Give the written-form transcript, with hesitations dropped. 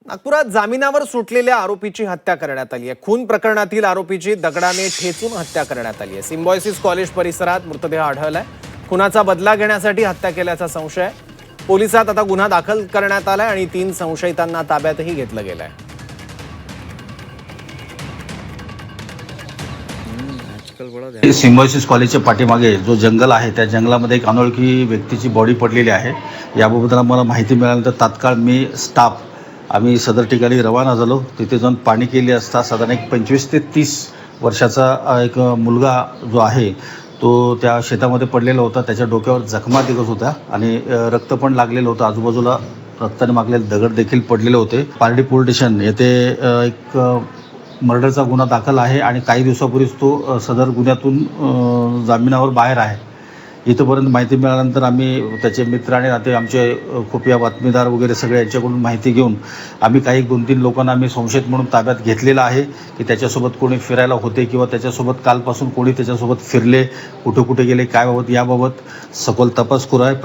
नागपुरात जामिनावर सुटलेल्या आरोपीची हत्या करण्यात आली आहे। खून प्रकरणातील आरोपीची दगडाने ठेचून हत्या करण्यात आली आहे। सिम्बायोसिस कॉलेज परिसरात मृतदेह आढळलाय। खुनाचा बदला घेण्यासाठी हत्या केल्याचा संशय आहे। पोलिसात आता गुन्हा दाखल करण्यात आलाय आणि 3 संशयितांना ताब्यातही घेतलं गेलंय। सिम्बायोसिस कॉलेजच्या पाठीमागे जो जंगल आहे त्या जंगलामध्ये एक अनोळखी व्यक्तीची बॉडी पडलेली आहे। याबाबत मला माहिती मिळाल्यानंतर तात्काळ मी स्टाफ आम्ही सदर ठिकाणी रवाना झालो। तिथे जाऊन पाणी केली असता साधारण एक 25 ते 30 वर्षाचा एक मुलगा जो आहे तो त्या शेतामध्ये पडलेला होता। त्याच्या डोक्यावर जखमा दिसत होत्या आणि रक्त पण लागलेलं होतं। आजूबाजूला रक्ताने मागलेले दगड देखील पडलेले होते। पारडी पोलीस स्टेशन येथे एक मर्डरचा गुन्हा दाखल आहे आणि काही दिवसापूर्वीच तो सदर गुन्ह्यातून जामिनावर बाहेर आहे। इथपर्यंत माहिती मिळाल्यानंतर आम्ही त्याचे मित्र आणि नाते आमचे खुफिया बातमीदार वगैरे सगळे यांच्याकडून माहिती घेऊन आम्ही काही 2-3 लोकांना आम्ही संशयित म्हणून ताब्यात घेतलेलं आहे की त्याच्यासोबत कोणी फिरायला होते किंवा त्याच्यासोबत कालपासून कोणी त्याच्यासोबत फिरले, कुठे कुठे गेले काय बाबत याबाबत सखोल तपास सुरू आहे।